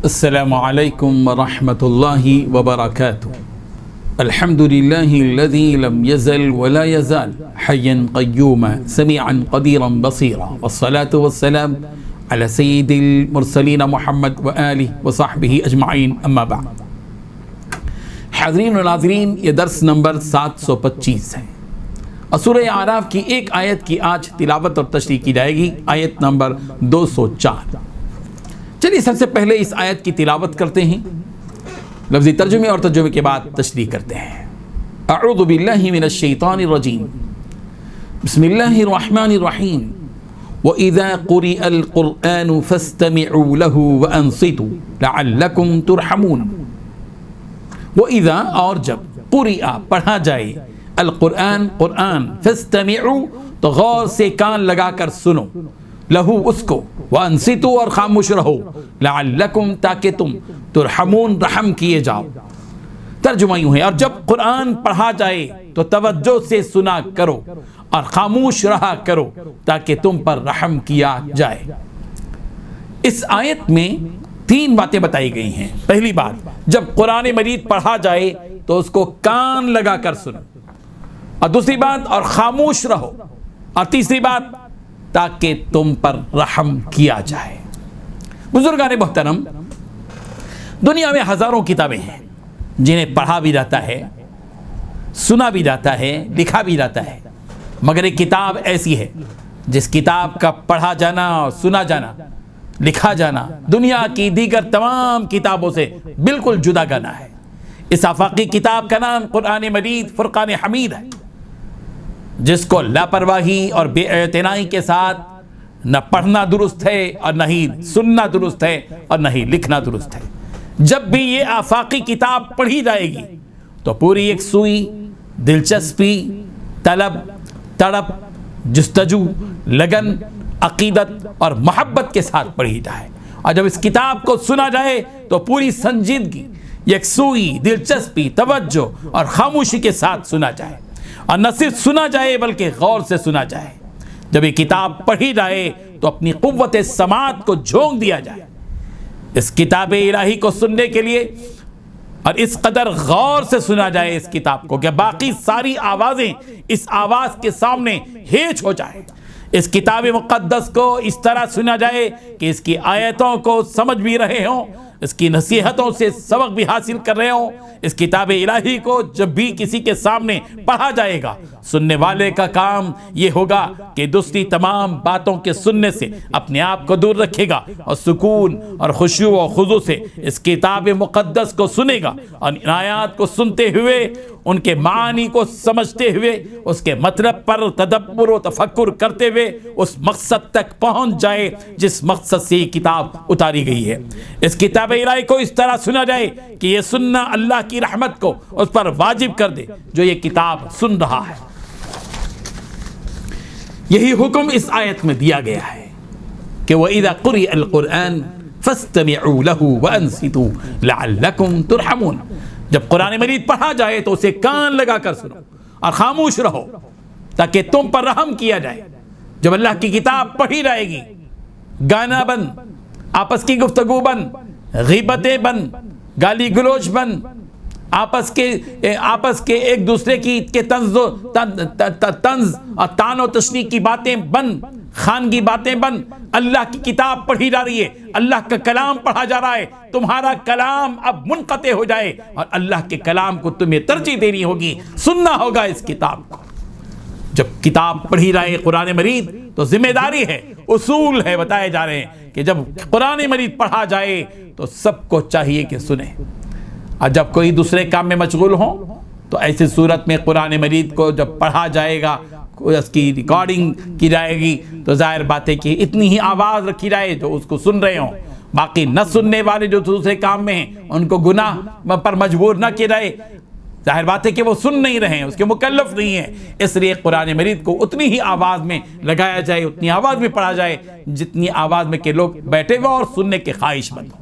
السلام علیکم ورحمۃ اللہ وبرکاتہ۔ الحمد للہ الذی لم یزل ولا یزال حیا قیوما سمیعا قدیرا بصیرا، والصلاة والسلام علی سید المرسلین محمد وآلہ وصحبہ اجمعین، اما بعد۔ حاضرین و ناظرین، یہ درس نمبر 725 ہے اور سورہ اعراف کی ایک آیت کی آج تلاوت اور تشریح کی جائے گی، آیت نمبر 204۔ چلیے سب سے پہلے اس آیت کی تلاوت کرتے ہیں، لفظی ترجمے اور ترجمے کے بعد تشریح کرتے ہیں۔ اعوذ باللہ من الشیطان الرجیم، بسم اللہ الرحمن الرحیم، وَإِذَا قُرِئَ الْقُرْآنُ فَاسْتَمِعُوا لَهُ وَأَنصِتُوا لَعَلَّكُمْ تُرْحَمُونَ۔ وَإِذَا، اور جب، قُرِئَ پڑھا جائے، القرآن قرآن، فاستمعوا تو غور سے کان لگا کر سنو، لہو اس کو، وانصتوا اور خاموش رہو، لعلکم تاکہ تم، ترحمون رحم کیے جاؤ۔ ترجمہ یوں ہے، اور جب قرآن پڑھا جائے تو توجہ سے سنا کرو اور خاموش رہا کرو تاکہ تم پر رحم کیا جائے۔ اس آیت میں تین باتیں بتائی گئی ہیں۔ پہلی بات، جب قرآن مجید پڑھا جائے تو اس کو کان لگا کر سنو، اور دوسری بات، اور خاموش رہو، اور تیسری بات، تاکہ تم پر رحم کیا جائے۔ بزرگان محترم، دنیا میں ہزاروں کتابیں ہیں جنہیں پڑھا بھی جاتا ہے، سنا بھی جاتا ہے، لکھا بھی جاتا ہے، مگر ایک کتاب ایسی ہے جس کتاب کا پڑھا جانا اور سنا جانا، لکھا جانا دنیا کی دیگر تمام کتابوں سے بالکل جدا گانا ہے۔ اس آفاقی کتاب کا نام قرآن مجید فرقان حمید ہے، جس کو لاپرواہی اور بے اعتنائی کے ساتھ نہ پڑھنا درست ہے اور نہ ہی سننا درست ہے اور نہ ہی لکھنا درست ہے۔ جب بھی یہ آفاقی کتاب پڑھی جائے گی تو پوری ایک سوئی، دلچسپی، طلب، تڑپ، جستجو، لگن، عقیدت اور محبت کے ساتھ پڑھی جائے، اور جب اس کتاب کو سنا جائے تو پوری سنجیدگی، یکسوئی، دلچسپی، توجہ اور خاموشی کے ساتھ سنا جائے، اور نہ صرف سنا جائے بلکہ غور سے سنا جائے۔ جب یہ کتاب پڑھی جائے تو اپنی قوت سماعت کو جھونک دیا جائے اس کتاب الہی کو سننے کے لیے، اور اس قدر غور سے سنا جائے اس کتاب کو کہ باقی ساری آوازیں اس آواز کے سامنے ہیچ ہو جائے۔ اس کتاب مقدس کو اس طرح سنا جائے کہ اس کی آیتوں کو سمجھ بھی رہے ہوں، اس کی نصیحتوں سے سبق بھی حاصل کر رہے ہوں۔ اس کتاب الہی کو جب بھی کسی کے سامنے پڑھا جائے گا، سننے والے کا کام یہ ہوگا کہ دوسری تمام باتوں کے سننے سے اپنے آپ کو دور رکھے گا اور سکون اور خشوع و خضوع سے اس کتاب مقدس کو سنے گا، اور ان آیات کو سنتے ہوئے، ان کے معانی کو سمجھتے ہوئے، اس کے مطلب پر تدبر و تفکر کرتے ہوئے اس مقصد تک پہنچ جائے جس مقصد سے یہ کتاب اتاری گئی ہے۔ اس کتاب الہی کو اس طرح سنا جائے کہ یہ سننا اللہ کی رحمت کو اس پر واجب کر دے جو یہ کتاب سن رہا ہے۔ یہی حکم اس آیت میں دیا گیا ہے کہ وَإِذَا قُرِئَ الْقُرْآنُ فَاسْتَمِعُوا لَهُ وَأَنصِتُوا لَعَلَّكُمْ تُرْحَمُونَ۔ جب قرآن مجید پڑھا جائے تو اسے کان لگا کر سنو اور خاموش رہو تاکہ تم پر رحم کیا جائے۔ جب اللہ کی کتاب پڑھی جائے گی، گانا بند، آپس کی گفتگو بند، غیبتیں بند، گالی گلوچ بند، آپس کے ایک دوسرے کے طنز اور تان و تشنیع کی باتیں بند، خانگی باتیں بند۔ اللہ کی کتاب پڑھی جا رہی ہے، اللہ کا کلام پڑھا جا رہا ہے، تمہارا کلام اب منقطع ہو جائے اور اللہ کے کلام کو تمہیں ترجیح دینی ہوگی، سننا ہوگا اس کتاب کو۔ جب کتاب پڑھی جائے قرآن مجید تو ذمہ داری ہے، اصول ہے، بتائے جا رہے ہیں کہ جب قرآن مجید پڑھا جائے تو سب کو چاہیے کہ سنیں، اور جب کوئی دوسرے کام میں مشغول ہوں تو ایسی صورت میں قرآن مجید کو جب پڑھا جائے گا، اس کی ریکارڈنگ کی جائے گی تو ظاہر بات ہے کہ اتنی ہی آواز رکھی جائے جو اس کو سن رہے ہوں، باقی نہ سننے والے جو دوسرے کام میں ہیں ان کو گناہ پر مجبور نہ کیا جائے۔ ظاہر بات ہے کہ وہ سن نہیں رہے ہیں، اس کے مکلف نہیں ہیں، اس لیے قرآن مجید کو اتنی ہی آواز میں لگایا جائے، اتنی آواز میں پڑھا جائے جتنی آواز میں کہ لوگ بیٹھے ہوئے اور سننے کے خواہش مند ہوں۔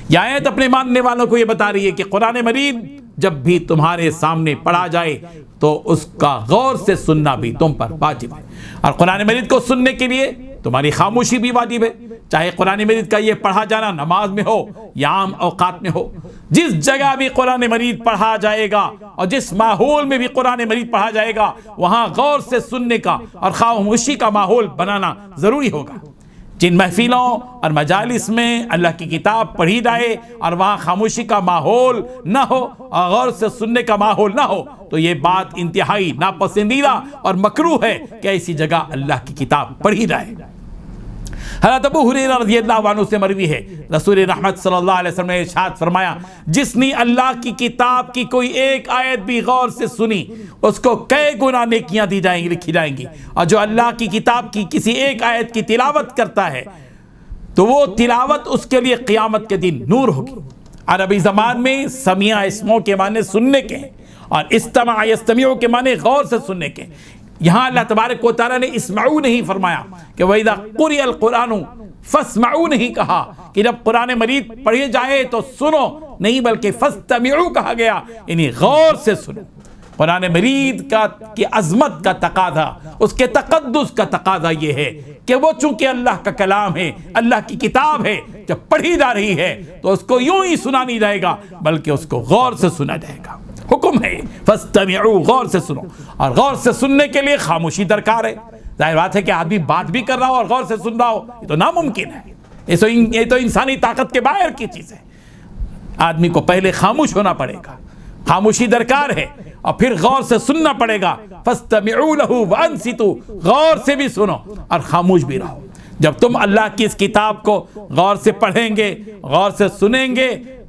یہ آیت اپنے ماننے والوں کو یہ بتا رہی ہے کہ قرآن مجید جب بھی تمہارے سامنے پڑھا جائے تو اس کا غور سے سننا بھی تم پر واجب ہے۔ اور قرآن مجید کو سننے کے لیے تمہاری خاموشی بھی واجب ہے، چاہے قرآن مجید کا یہ پڑھا جانا نماز میں ہو یا عام اوقات میں ہو۔ جس جگہ بھی قرآن مجید پڑھا جائے گا اور جس ماحول میں بھی قرآن مجید پڑھا جائے گا وہاں غور سے سننے کا اور خاموشی کا ماحول بنانا ضروری ہوگا۔ جن محفلوں اور مجالس میں اللہ کی کتاب پڑھی جائے اور وہاں خاموشی کا ماحول نہ ہو اور غور سے سننے کا ماحول نہ ہو تو یہ بات انتہائی ناپسندیدہ اور مکروہ ہے کہ ایسی جگہ اللہ کی کتاب پڑھی جائے۔ حضرت ابو ہریرہ رضی اللہ عنہ سے مروی ہے، رسول رحمت صلی اللہ علیہ وسلم نے ارشاد فرمایا، جس نے اللہ کی کتاب کی کوئی ایک آیت بھی غور سے سنی اس کو کئی گنا نیکیاں دی جائیں گی، لکھی جائیں گی، اور جو اللہ کی کتاب کی کسی ایک آیت کی تلاوت کرتا ہے تو وہ تلاوت اس کے لیے قیامت کے دن نور ہوگی۔ عربی زبان میں سمیع اسموں کے معنی سننے کے ہیں اور استمع یستمع کے معنی غور سے سننے کے ہیں۔ یہاں اللہ تبارک و تعالیٰ نے اسمعوا نہیں فرمایا کہ وَإِذَا قُرِئَ الْقُرْآنُ فَاسْمَعُوا نہیں کہا کہ جب قرآن مجید پڑھے جائے تو سنو، نہیں بلکہ فَاسْتَمِعُوا کہا گیا، یعنی غور سے سنو۔ قرآن مجید کی عظمت کا تقاضا، اس کے تقدس کا تقاضا یہ ہے کہ وہ چونکہ اللہ کا کلام ہے، اللہ کی کتاب ہے، جب پڑھی جا رہی ہے تو اس کو یوں ہی سنا نہیں جائے گا بلکہ اس کو غور سے سنا جائے گا۔ حکم ہے فاستمعوا، غور سے سنو، اور غور سے سننے کے لیے خاموشی درکار ہے۔ ظاہر بات ہے کہ آدمی بات بھی کر رہا ہو اور غور سے سن رہا ہو، یہ تو ناممکن ہے، یہ تو انسانی طاقت کے باہر کی چیز ہے۔ آدمی کو پہلے خاموش ہونا پڑے گا، خاموشی درکار ہے، اور پھر غور سے سننا پڑے گا۔ فاستمعوا له وانصتوا، غور سے بھی سنو اور خاموش بھی رہو۔ جب تم اللہ کی اس کتاب کو غور سے پڑھیں گے، غور سے سنیں گے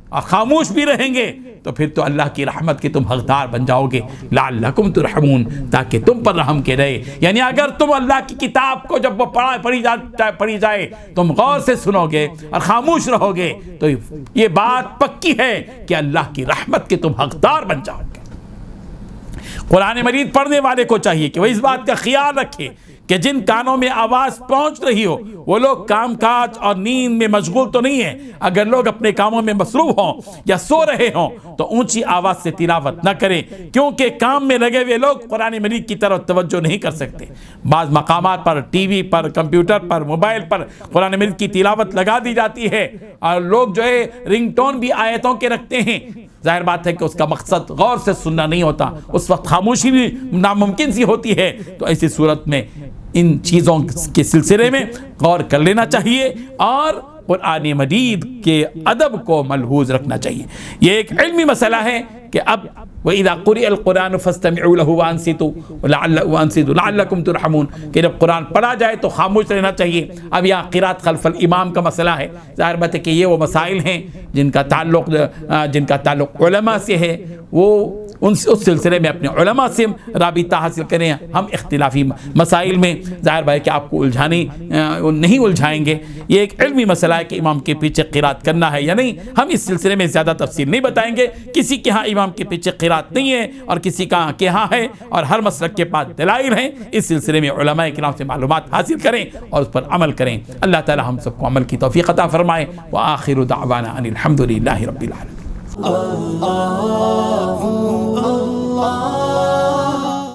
اور خاموش بھی رہیں گے تو پھر تو اللہ کی رحمت کے تم حقدار بن جاؤ گے، لعلکم ترحمون، تاکہ تم پر رحم کے رہے۔ یعنی اگر تم اللہ کی کتاب کو جب وہ پڑھی جائے تم غور سے سنو گے اور خاموش رہو گے تو یہ بات پکی ہے کہ اللہ کی رحمت کے تم حقدار بن جاؤ گے۔ قرآن مجید پڑھنے والے کو چاہیے کہ وہ اس بات کا خیال رکھے کہ جن کانوں میں آواز پہنچ رہی ہو وہ لوگ کام کاج اور نیند میں مشغول تو نہیں ہیں۔ اگر لوگ اپنے کاموں میں مصروف ہوں یا سو رہے ہوں تو اونچی آواز سے تلاوت نہ کریں، کیونکہ کام میں لگے ہوئے لوگ قرآن مجید کی طرف توجہ نہیں کر سکتے۔ بعض مقامات پر ٹی وی پر، کمپیوٹر پر، موبائل پر قرآن مجید کی تلاوت لگا دی جاتی ہے اور لوگ جو ہے رنگ ٹون بھی آیتوں کے رکھتے ہیں۔ ظاہر بات ہے کہ اس کا مقصد غور سے سننا نہیں ہوتا، اس وقت خاموشی بھی ناممکن سی ہوتی ہے۔ تو ایسی صورت میں ان چیزوں کے سلسلے میں غور کر لینا چاہیے اور قرآن مجید کے ادب کو ملحوظ رکھنا چاہیے۔ یہ ایک علمی مسئلہ ہے کہ اب وَإِذَا قُرِئَ الْقُرْآنُ فَاسْتَمِعُوا لَهُ وَأَنصِتُوا لَعَلَّكُمْ تُرْحَمُونَ، کہ جب قرآن پڑھا جائے تو خاموش رہنا چاہیے۔ اب یہاں قرات خلف الامام کا مسئلہ ہے، ظاہر بات ہے کہ یہ وہ مسائل ہیں جن کا تعلق علماء سے ہے، وہ اس سلسلے میں اپنے علماء سے رابطہ حاصل کریں۔ ہم اختلافی مسائل میں ظاہر بات ہے کہ آپ کو نہیں الجھائیں گے۔ یہ ایک علمی مسئلہ ہے کہ امام کے پیچھے قرات کرنا ہے یا نہیں، ہم اس سلسلے میں زیادہ تفصیل نہیں بتائیں گے۔ کسی کے ہاں امام کے پیچھے قرات نہیں ہے اور کسی کے ہاں ہے، اور ہر مسلک کے پاس دلائل ہیں۔ اس سلسلے میں علماء کرام سے معلومات حاصل کریں اور اس پر عمل کریں۔ اللہ تعالی ہم سب کو عمل کی توفیق عطا فرمائے۔ وآخر دعوانا ان الحمد للہ رب العالمین۔